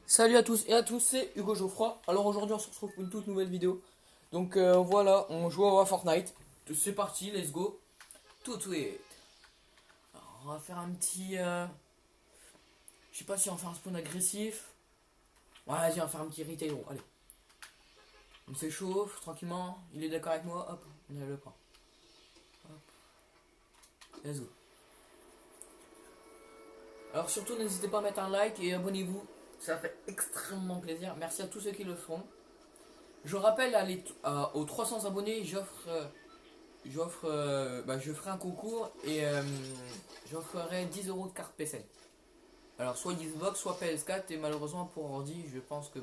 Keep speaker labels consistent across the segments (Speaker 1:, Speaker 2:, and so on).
Speaker 1: Salut à tous et à tous, c'est Hugo Geoffroy. Alors aujourd'hui on se retrouve pour une toute nouvelle vidéo. Donc voilà, on joue à Fortnite. C'est parti, let's go. Tout de suite. Alors, on va faire un petit... je sais pas si on va faire un spawn agressif. Ouais, vas-y, on va faire un petit retail gros, allez. On s'échauffe tranquillement, il est d'accord avec moi, hop, on a le pas. Hop, let's go. Alors surtout n'hésitez pas à mettre un like et abonnez-vous. Ça fait extrêmement plaisir. Merci à tous ceux qui le feront. Je rappelle aux 300 abonnés, je ferai un concours et j'offrerai 10 euros de carte PC. Alors soit Xbox, soit PS4 et malheureusement pour ordi, je pense que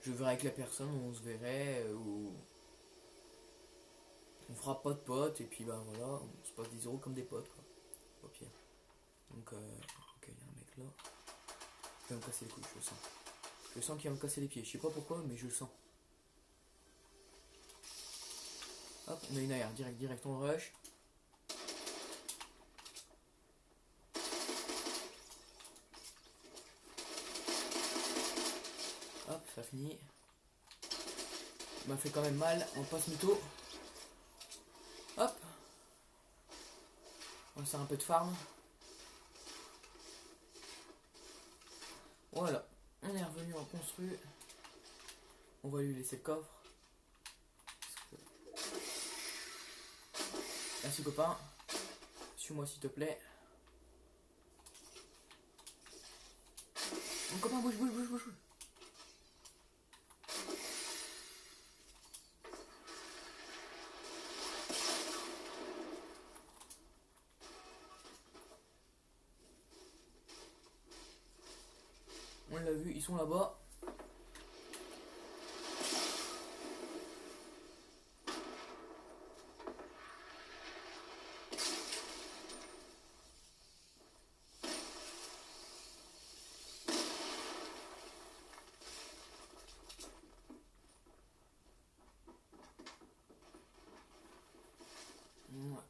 Speaker 1: je verrai avec la personne, on se verrait ou on fera pas de potes et puis voilà, on se passe 10 euros comme des potes quoi, au pire. Donc ok, il y a un mec là, il va me casser les couilles, je le sens. Je sens qu'il va me casser les pieds, je sais pas pourquoi mais je le sens. Hop, on a une AR, direct on rush. Hop, ça finit. Il m'a fait quand même mal, on passe mytho. Hop. On va faire un peu de farm. Voilà. On est revenu en construit. On va lui laisser le coffre. Merci copain. Suis-moi s'il te plaît. Mon copain bouge. On l'a vu, ils sont là-bas.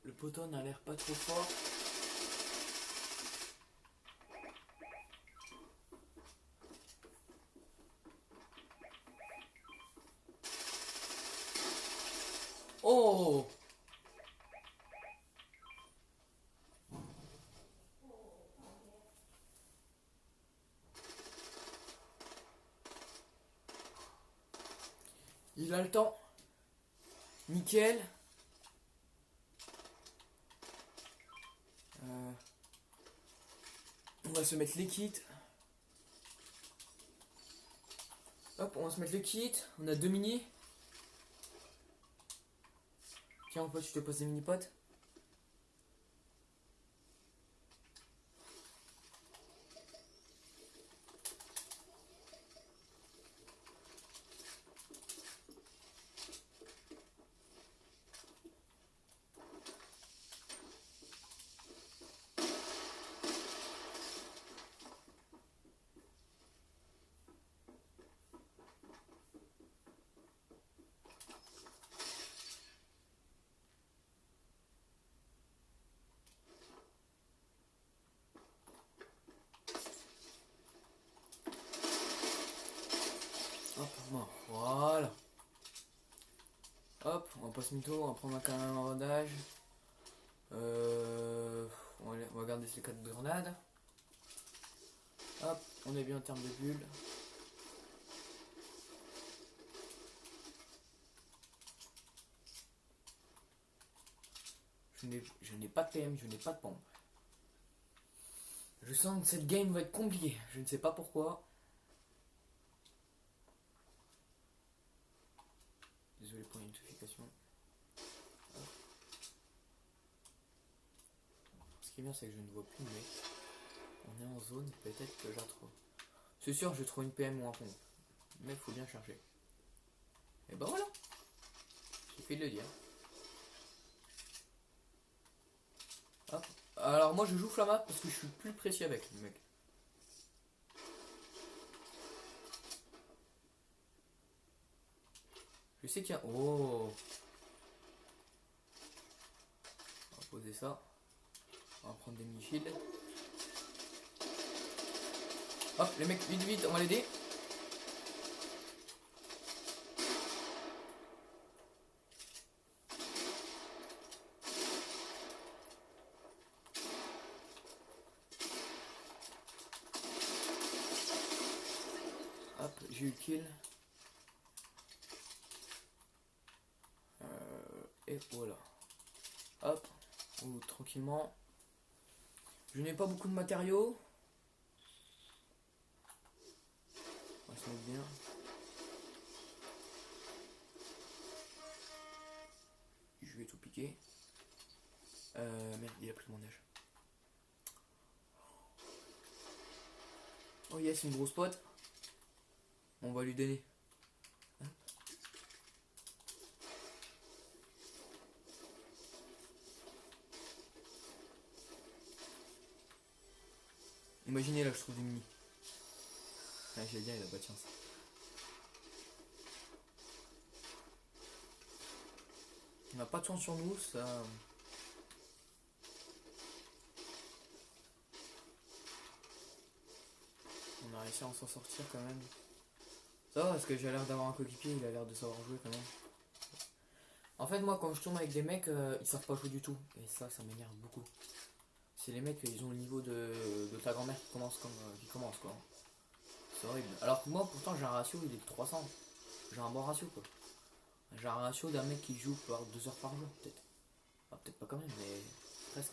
Speaker 1: Le poton a l'air pas trop fort. Oh! Il a le temps. Nickel. On va se mettre les kits. Hop, on va se mettre le kit. On a 2 mini. Tiens, mon pote, je te pose des mini potes. Hop, bon, voilà. Hop, on va pas se mytho, on va prendre quand même un rodage. On va garder ces 4 grenades. Hop, on est bien en termes de bulles. Je n'ai pas de PM, je n'ai pas de pompe. Je sens que cette game va être compliquée. Je ne sais pas pourquoi. Désolé pour une notification. Ce qui est bien, c'est que je ne vois plus le mec. On est en zone, peut-être que je la retrouve. C'est sûr, je trouve une PM ou un pompe. Mais il faut bien chercher. Et ben voilà. J'ai fait de le dire. Hop. Alors moi je joue Flamma parce que je suis plus précis avec le mec. Je sais qu'il y a... Oh. On va poser ça. On va prendre des mini-shields. Hop, les mecs, vite, vite, on va l'aider. Hop, j'ai eu le kill. Et voilà. Hop, ou tranquillement. Je n'ai pas beaucoup de matériaux. On va se mettre bien. Je vais tout piquer. Merde, il a pris mon âge. Oh yes, une grosse pote. On va lui donner. Hein? Imaginez là, je trouve des mini. Ah, j'ai bien, il a pas de chance. On n'a pas de chance sur nous, ça. On a réussi à s'en sortir quand même. Ça va parce que j'ai l'air d'avoir un coéquipier, il a l'air de savoir jouer quand même. En fait, moi quand je tourne avec des mecs, ils savent pas jouer du tout. Et ça m'énerve beaucoup. C'est les mecs, ils ont le niveau de ta grand-mère qui commence quoi. C'est horrible. Alors que moi pourtant j'ai un ratio, il est de 300. J'ai un bon ratio quoi. J'ai un ratio d'un mec qui joue par 2 heures par jour peut-être. Enfin, peut-être pas quand même, mais presque.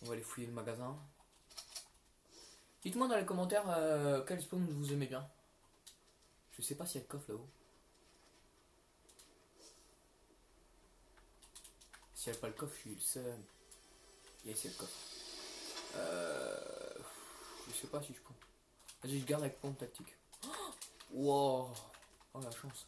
Speaker 1: On va aller fouiller le magasin. Dites-moi dans les commentaires quel spawn vous aimez bien. Je sais pas s'il y a le coffre là-haut. S'il n'y a pas le coffre, je suis le seul. Yes, il y a le coffre. Je sais pas si je prends. Vas-y, je garde avec pompe tactique. Wow. Oh la chance.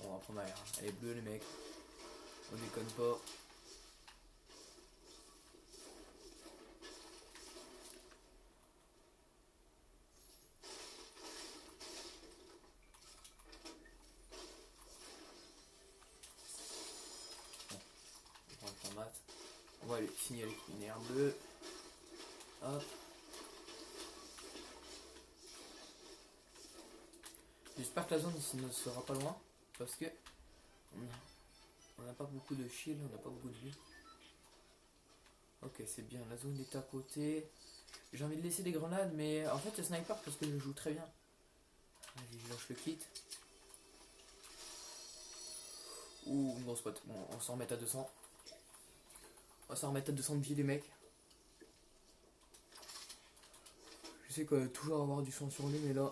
Speaker 1: On va prendre l'air. Elle est bleue les mecs. On déconne pas. On va aller signaler qu'il y a une aire bleue. Hop. J'espère que la zone ici ne sera pas loin. Parce que on n'a pas beaucoup de shield, on n'a pas beaucoup de vie. Ok, c'est bien, la zone est à côté. J'ai envie de laisser des grenades, mais en fait, c'est sniper parce que je joue très bien. Allez, je lâche le kit. Ouh, une grosse pote. Bon, on s'en remet à 200. On va s'en remettre à 200 de vie, les mecs. Je sais qu'il va toujours avoir du sang sur lui, mais là.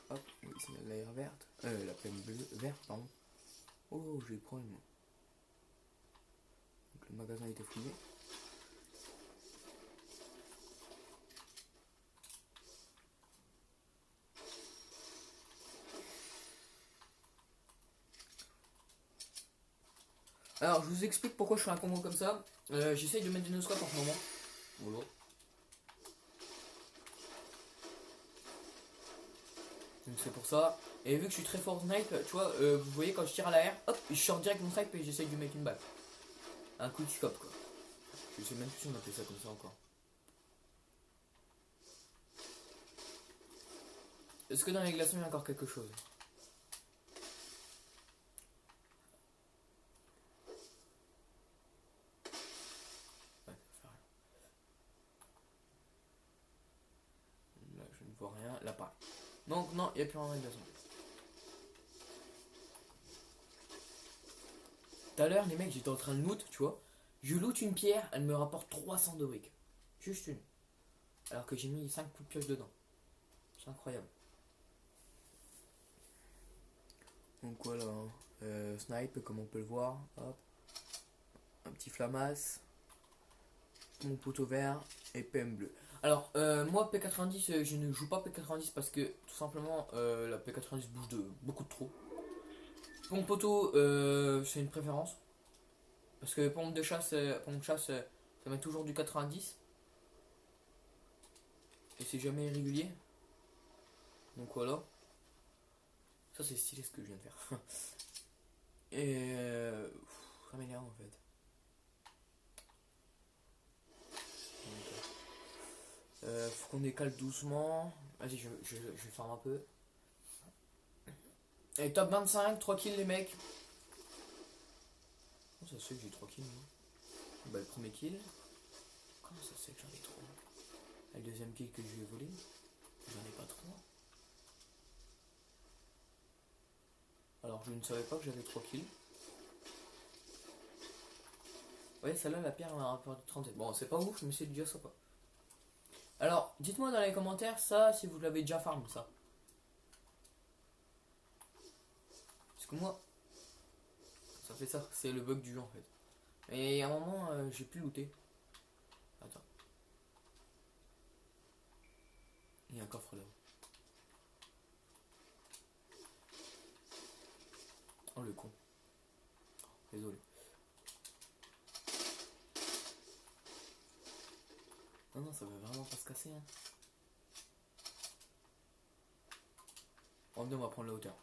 Speaker 1: Hop, ici l'air verte. La plaine bleue, verte, pardon. Oh, j'ai le problème. Donc, le magasin a été fouillé. Alors, je vous explique pourquoi je fais un combo comme ça. J'essaye de mettre des no-scopes en ce moment. Voilà. Donc c'est pour ça. Et vu que je suis très fort au snipe, tu vois, vous voyez quand je tire à l'arrière, hop, je sors direct mon snipe et j'essaye de mettre une balle. Un coup de scope quoi. Je sais même plus si on appelle ça comme ça encore. Est-ce que dans les glaçons il y a encore quelque chose? Ouais, ça fait rien. Là je ne vois rien, là pareil. Donc non, il n'y a plus rien dans les glaçons. Tout à l'heure les mecs j'étais en train de loot, tu vois. Je loot une pierre, elle me rapporte 300 de briques. Juste une. Alors que j'ai mis 5 coups de pioche dedans. C'est incroyable. Donc voilà, snipe comme on peut le voir, hop, un petit flamas, mon poteau vert et PM bleu. Alors moi P90 je ne joue pas P90 parce que tout simplement la P90 bouge de beaucoup de trop. Pompe auto, c'est une préférence. Parce que pompe de chasse, ça met toujours du 90. Et c'est jamais irrégulier. Donc voilà. Ça c'est stylé ce que je viens de faire. Et ça m'énerve en fait. Faut qu'on décale doucement. Vas-y, je ferme un peu. Et top 25, 3 kills les mecs. Comment ça se fait que j'ai 3 kills moi? Bah le premier kill. Comment ça se fait que j'en ai 3? Et le deuxième kill que je lui ai volé, j'en ai pas 3. Alors je ne savais pas que j'avais 3 kills. Ouais, celle-là, la pierre, elle a un rapport de 37. Bon, c'est pas ouf, mais c'est déjà sympa. Alors, dites-moi dans les commentaires ça, si vous l'avez déjà farm, ça. Parce que moi, ça fait ça. C'est le bug du jeu, en fait. Et à un moment, j'ai plus looté. Attends. Il y a un coffre là-haut. Oh, le con. Désolé. Non, non, ça va vraiment pas se casser. Hein. Bon, on va prendre la hauteur.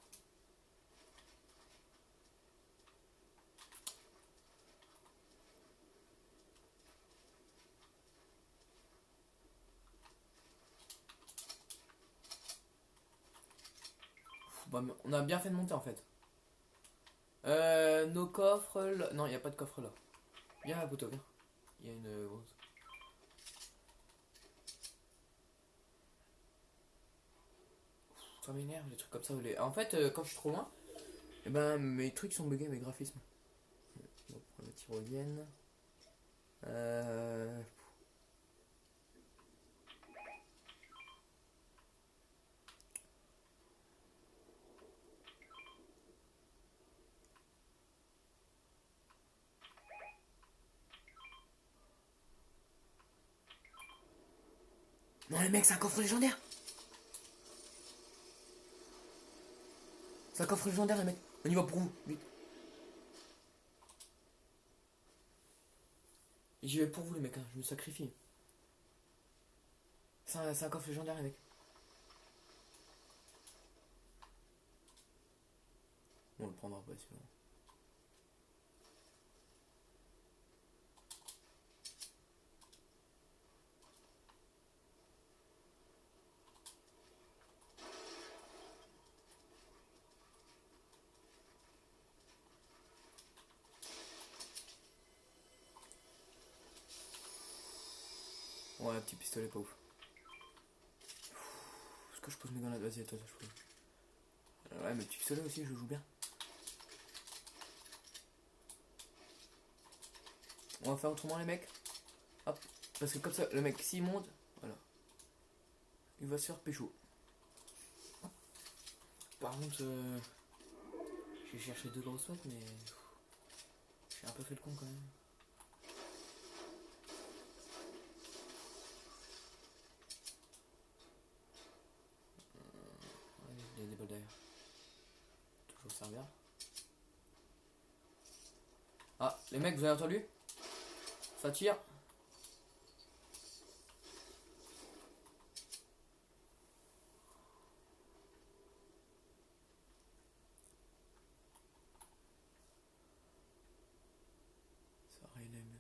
Speaker 1: Bon, on a bien fait de monter en fait. Nos coffres. Là... Non, il n'y a pas de coffre là. Viens à Bouto, viens. Il y a une rose. Ça m'énerve les trucs comme ça. En fait, quand je suis trop loin, et ben mes trucs sont buggés, mes graphismes. On va prendre la tyrolienne. Non les mecs, c'est un coffre légendaire. C'est un coffre légendaire les mecs. On y va pour vous, vite. J'y vais pour vous les mecs, hein. Je me sacrifie. C'est un coffre légendaire les mecs. On le prendra pas sinon. Ouais, un petit pistolet pas ouf. Est-ce que je pose mes gants là? Vas-y, attends, je pose. Ouais, mais petit pistolet aussi, je joue bien. On va faire autrement les mecs. Hop. Parce que comme ça, le mec s'il monte, voilà. Il va se faire pécho. Par contre, j'ai cherché deux grosses spots, mais j'ai un peu fait le con quand même. Il y a des balles derrière. Toujours servir. Ah, les mecs, vous avez entendu? Ça tire. Ça rien aime.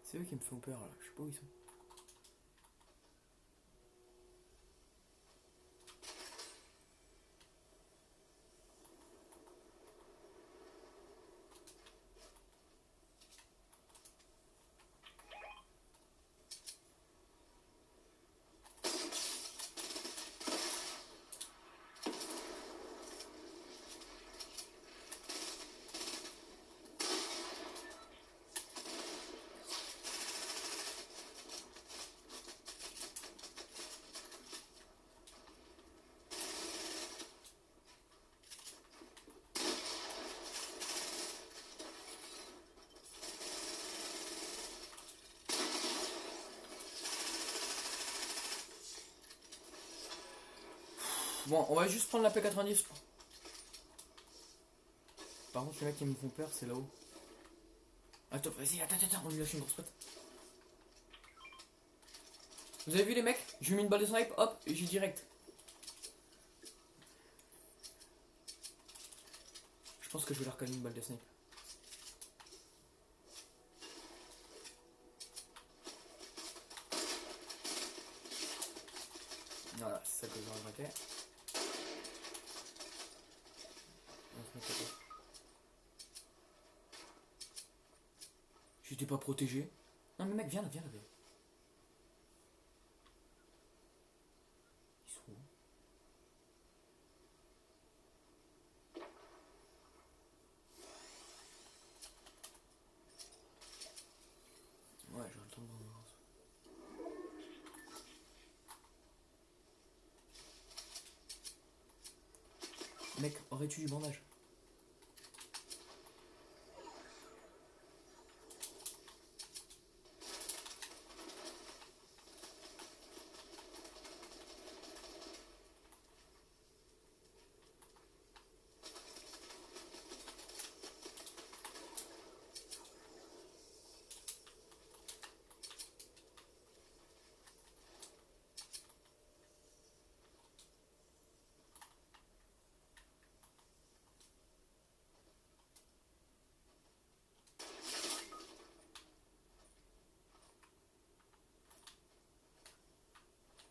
Speaker 1: C'est eux qui me font peur là, je sais pas où ils sont. Bon, on va juste prendre la P90. Par contre, les mecs qui me font peur, c'est là-haut. Attends, vas-y, attends, on lui lâche une grosse patte. Vous avez vu les mecs? Je lui ai mis une balle de snipe, hop, et j'ai direct. Je pense que je vais leur caler une balle de snipe. Voilà, c'est ça que je regrettais. J'étais pas protégé. Non mais mec, viens là, viens là. Ils sont où? Ouais, j'ai le temps de voir. Mec, aurais-tu du bandage?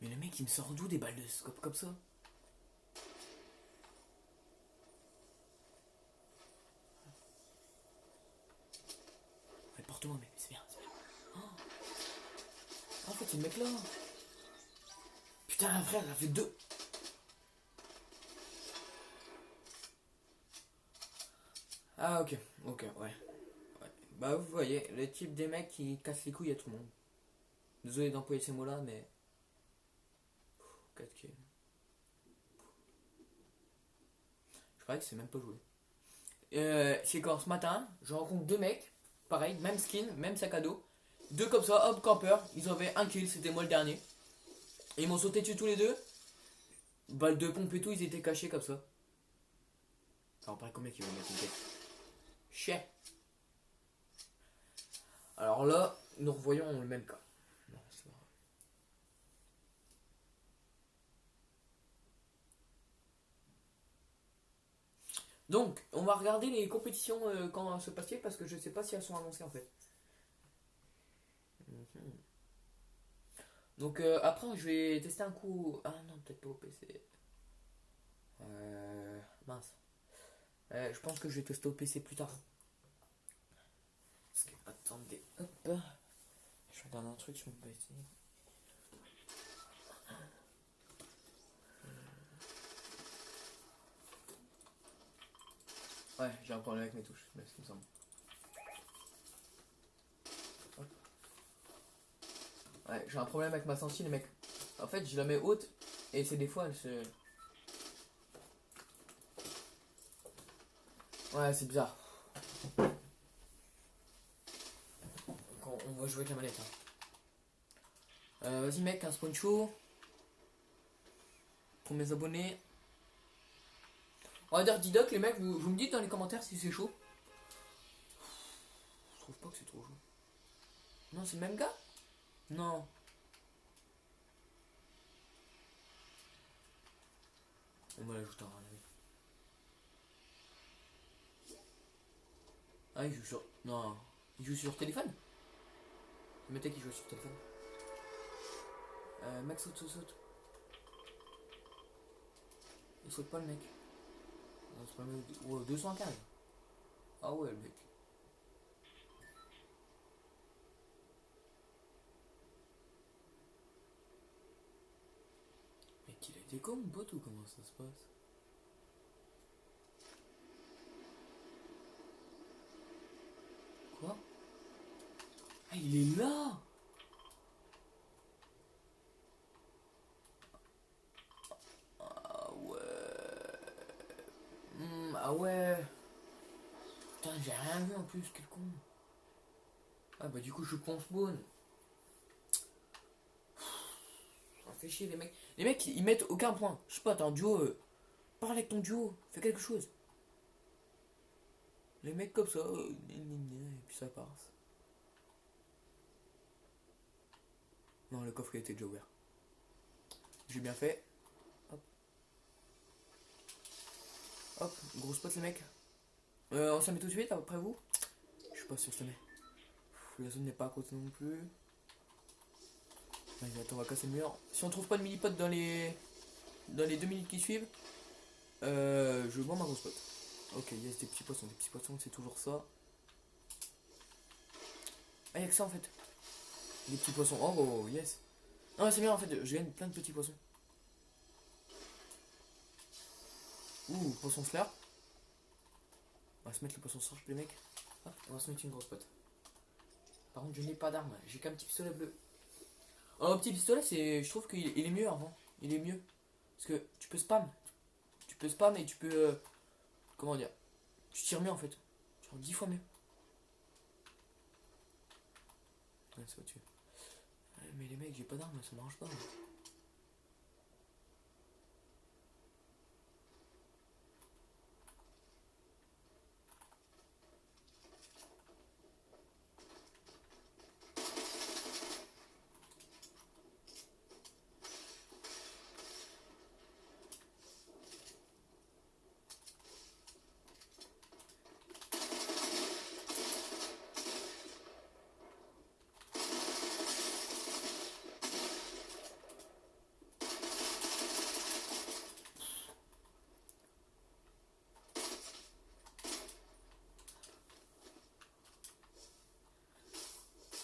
Speaker 1: Mais le mec il me sort d'où des balles de scope comme ça? Ouais, porte-moi mec, c'est bien, c'est bien. Oh. En fait c'est le mec là. Putain frère, ça fait deux. Ah ok, ouais. Bah vous voyez, le type des mecs qui cassent les couilles à tout le monde. Désolé d'employer ces mots là mais... 4 kills. Je croyais que c'est même pas joué. C'est quand ce matin, je rencontre deux mecs, pareil, même skin, même sac à dos. Deux comme ça, hop, campeur, ils avaient un kill, c'était moi le dernier. Et ils m'ont sauté dessus tous les deux. Balle de pompe et tout, ils étaient cachés comme ça. Alors pareil, combien qu'ils vont mettre une tête? Chien. Alors là, nous revoyons le même cas. Non, c'est pas vrai. Donc, on va regarder les compétitions quand se passe parce que je sais pas si elles sont annoncées en fait. Donc après, je vais tester un coup. Ah non, peut-être pas au PC. Mince. Je pense que je vais tester au PC plus tard. Parce que, attendez, hop. Je regarde un truc sur mon PC. Ouais, j'ai un problème avec mes touches, mais c'est ça. Ouais, j'ai un problème avec ma sensible, mec. En fait, je la mets haute et c'est des fois elle se. Ouais, c'est bizarre. On va jouer avec la manette. Hein. Vas-y, mec, un spawn chaud. Pour mes abonnés. On va dire Didoc, les mecs, vous me dites dans les commentaires si c'est chaud. Je trouve pas que c'est trop chaud. Non, c'est le même gars? Non. On va l'ajouter en live. Ah, il joue sur. Non. Il joue sur téléphone? Le mec qui joue sur téléphone. Mec, saute. Il saute pas le mec. Non, c'est pas le mec. Oh, 215. Ah ouais, le mec. Mec, il a été con, mon pote, ou comment ça se passe? Quoi? Ah, il est là! Ah ouais. Ah ouais. Putain, j'ai rien vu en plus, quel con. Ah bah du coup je suis con spawn. fait chier les mecs. Les mecs, ils mettent aucun point. Je sais pas, t'es en duo. Parle avec ton duo. Fais quelque chose. Les mecs comme ça. Et puis ça passe. Non, le coffre il était déjà ouvert. J'ai bien fait. Hop. Hop, gros spot les mecs. On s'en met tout de suite après vous. Je suis pas sûr que ça met. La zone n'est pas à côté non plus. Allez, attends, on va casser le mur. Si on trouve pas de mini-pot dans les 2 minutes qui suivent, je bois ma grosse pote. Ok, yes, des petits poissons, c'est toujours ça. Ah, y'a que ça en fait. Des petits poissons, oh yes. Non, c'est bien en fait, je gagne plein de petits poissons. Ouh, poisson slurp. On va se mettre le poisson slurp les mecs. Hop, on va se mettre une grosse pote. Par contre, je n'ai pas d'arme, j'ai qu'un petit pistolet bleu. Oh, petit pistolet, je trouve qu'il est mieux avant. Il est mieux. Parce que tu peux spam. Tu peux spam et tu peux. Comment dire. Tu tires mieux en fait. Tu tires 10 fois mieux. Ouais, c'est au-dessus. Mais les mecs, j'ai pas d'armes, ça marche pas.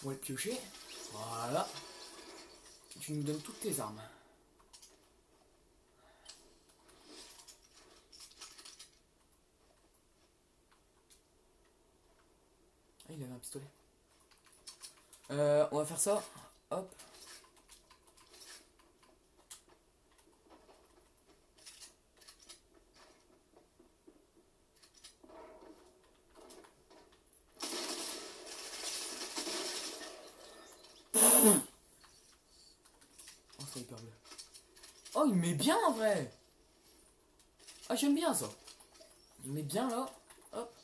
Speaker 1: On va le piocher. Voilà. Tu nous donnes toutes tes armes. Ah, il avait un pistolet. On va faire ça. Hop. Oh, c'est hyper bleu. Oh, il met bien en vrai. Ah, j'aime bien ça. Il met bien là. Hop.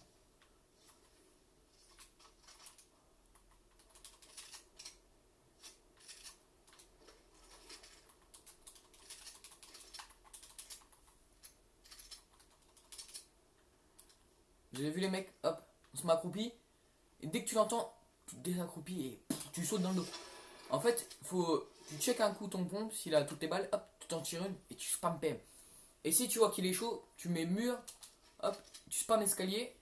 Speaker 1: Vous avez vu les mecs, hop, on se met accroupi. Et dès que tu l'entends, tu te désaccroupis et tu sautes dans le dos. En fait, tu check un coup ton pompe, s'il a toutes tes balles, hop, tu t'en tires une et tu spam PM. Et si tu vois qu'il est chaud, tu mets mur, hop, tu spam escalier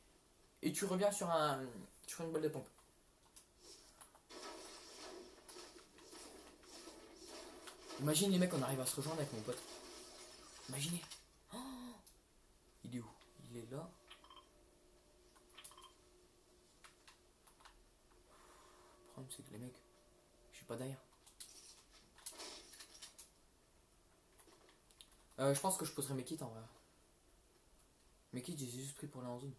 Speaker 1: et tu reviens sur une balle de pompe. Imagine les mecs, on arrive à se rejoindre avec mon pote. Imaginez. Oh, il est où? Il est là. Le problème c'est que les mecs, je suis pas derrière. Je pense que je poserai mes kits en vrai. Mes kits, j'ai juste pris pour aller en zone.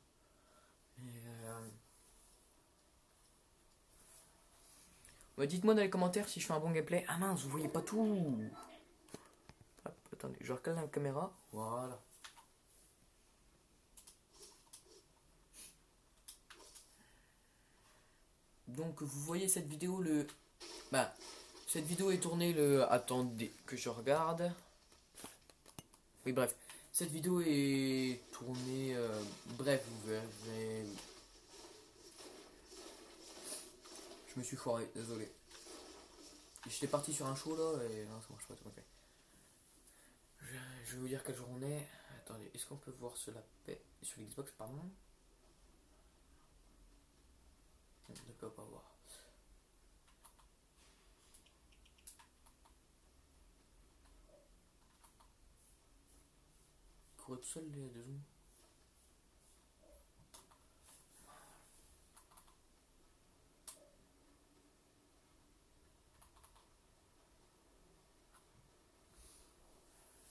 Speaker 1: Ouais, dites-moi dans les commentaires si je fais un bon gameplay. Ah mince, vous voyez pas tout. Hop, attendez, je recale la caméra. Voilà. Donc vous voyez cette vidéo cette vidéo est tournée le. Attendez que je regarde. Oui bref. Cette vidéo est tournée. Bref, vous verrez. Je me suis foiré, désolé. J'étais parti sur un show là et non, ça marche pas tout à fait. Je vais vous dire quelle journée. Attendez, est-ce qu'on peut voir sur sur l'Xbox, pardon? On ne peut pas voir. Courir tout seul les 2 secondes.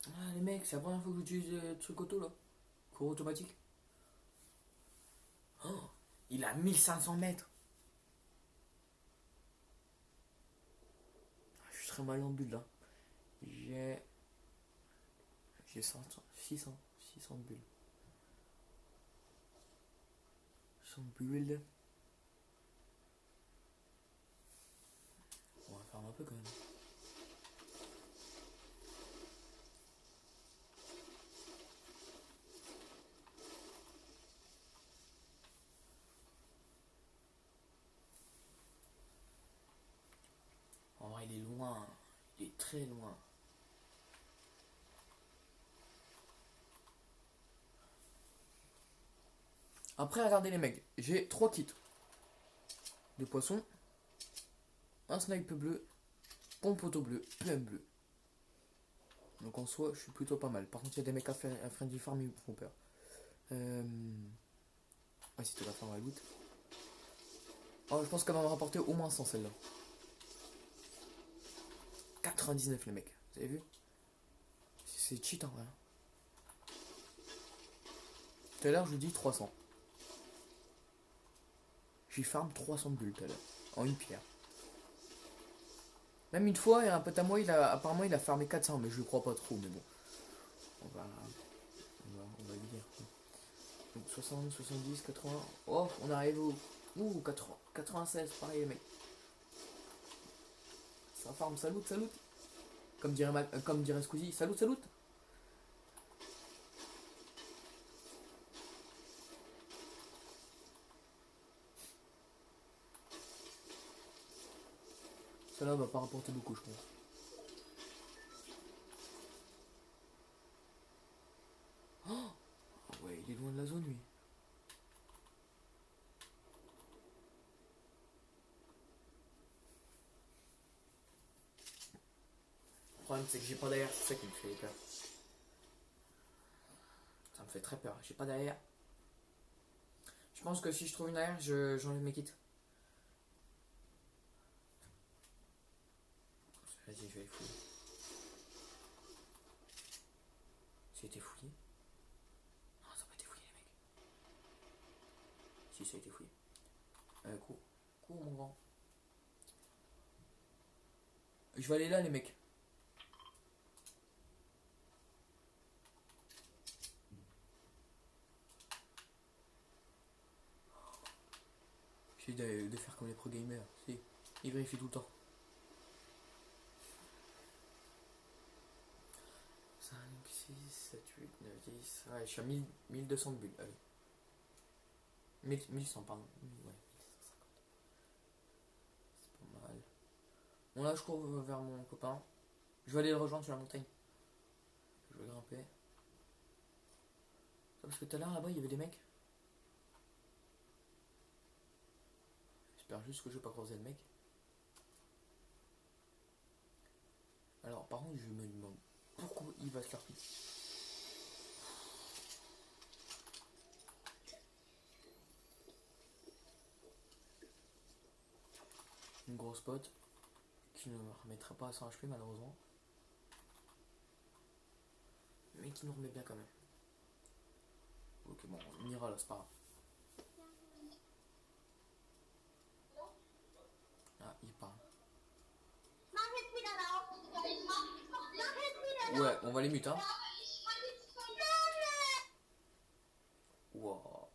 Speaker 1: Ah les mecs, c'est la première fois que j'utilise le truc auto là. Cours automatique. Oh, il a 1500 mètres. Je serais mal en bulle là. J'ai 600 bulles. 600 bulles. On va faire un peu quand même. En vrai, il est loin. Il est très loin. Après, regardez les mecs. J'ai 3 kits. De poissons. Un snipe bleu. Pompe auto bleu. PM bleu. Donc en soi, je suis plutôt pas mal. Par contre, il y a des mecs à Friendly Farm, ils me font peur. Ah, c'était la fin de la loot. Oh, je pense qu'elle va me rapporter au moins 100 celle-là. 99 les mecs. Vous avez vu? C'est cheat en vrai. Tout à l'heure, je vous dis 300. J'ai farm 300 bulles tout à l'heure. En une pierre. Même une fois, il y a un pote à moi, apparemment il a farmé 400, mais je le crois pas trop, mais bon. On va lui dire. Donc 60, 70, 80. Oh, on arrive au. Ouh, 80, 96, pareil les mecs. Ça farm, salut. Comme dirait Squeezie, salut. Celle-là va pas rapporter beaucoup, je pense. Oh ouais, il est loin de la zone, lui. Le problème, c'est que j'ai pas d'air, c'est ça qui me fait peur. Ça me fait très peur, j'ai pas d'air. Je pense que si je trouve une AR, j'enlève mes kits. Vas-y, je vais les fouiller. C'était fouillé? Non, ça n'a pas été fouillé, les mecs. Si, ça a été fouillé. Cours, mon grand. Je vais aller là, les mecs. J'essaie de faire comme les pro gamers. Si, ils vérifient tout le temps. 5, 6, 7, 8, 9, 10. Ouais, je suis à 1200 de bulles. Allez. 1100, pardon. Ouais, 1150. C'est pas mal. Bon, là, je cours vers mon copain. Je vais aller le rejoindre sur la montagne. Je vais grimper. Parce que tout à l'heure, là-bas, il y avait des mecs. J'espère juste que je vais pas croiser le mec. Alors, par contre, je me demande pourquoi il va se faire piquer. Une grosse pote qui ne me remettra pas à 100 HP malheureusement. Mais qui nous remet bien quand même. Ok, bon, on ira là, c'est pas grave. Ah, il parle. Ouais, on va les mute, hein. Wow.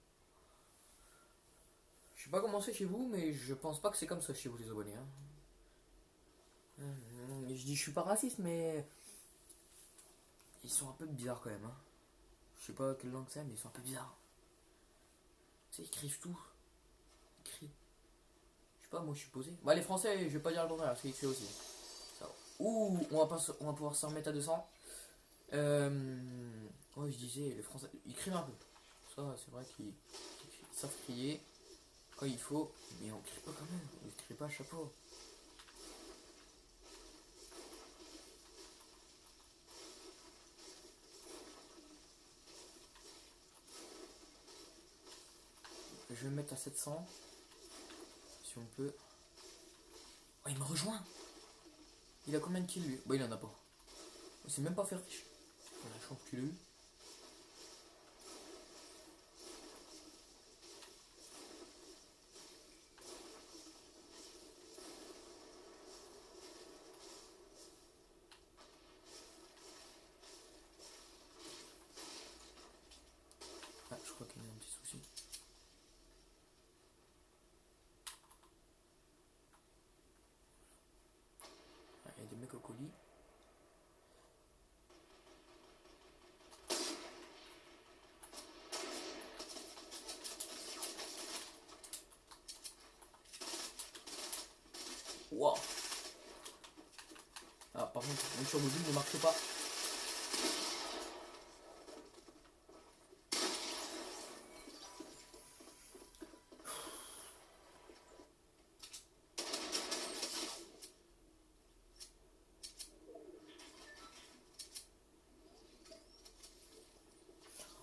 Speaker 1: Je sais pas comment c'est chez vous, mais je pense pas que c'est comme ça chez vous les abonnés, hein. Je dis je suis pas raciste, mais ils sont un peu bizarres quand même, hein. Je sais pas quelle langue c'est, mais ils sont un peu bizarres. Tu sais, ils écrivent tout. Ils crient. Je sais pas, moi je suis posé. Bah les français, je vais pas dire le contraire, parce qu'ils écrivent aussi. Ça va. Ouh, on va pouvoir s'en remettre à 200. Ouais, je disais, les français, ils crient un peu. Ça, c'est vrai qu'ils savent crier quand il faut, mais on crie pas quand même. On crie pas à chaque fois. Je vais me mettre à 700. Si on peut. Oh, il me rejoint. Il a combien de kills lui? Bah, il en a pas. Il s'est même pas fait riche. La chance qu'il a eu. avec un colis. Wow. Ah, par contre, mon sur mobile ne marche pas.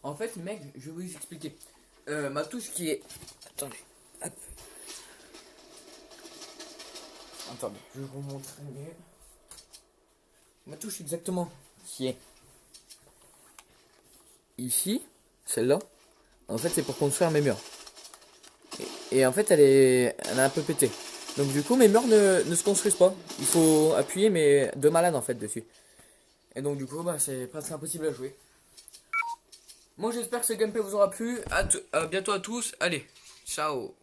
Speaker 1: En fait, mec, je vais vous expliquer. Ma touche qui est... Attendez. Hop. Attendez, je vais vous montrer mieux. Ma touche exactement qui est ici, celle-là. En fait, c'est pour construire mes murs. Et en fait, elle est un peu pétée. Donc du coup, mes murs ne se construisent pas. Il faut appuyer, mais de malade en fait dessus. Et donc du coup, bah, c'est presque impossible à jouer. Moi, j'espère que ce gameplay vous aura plu. À bientôt à tous. Allez, ciao.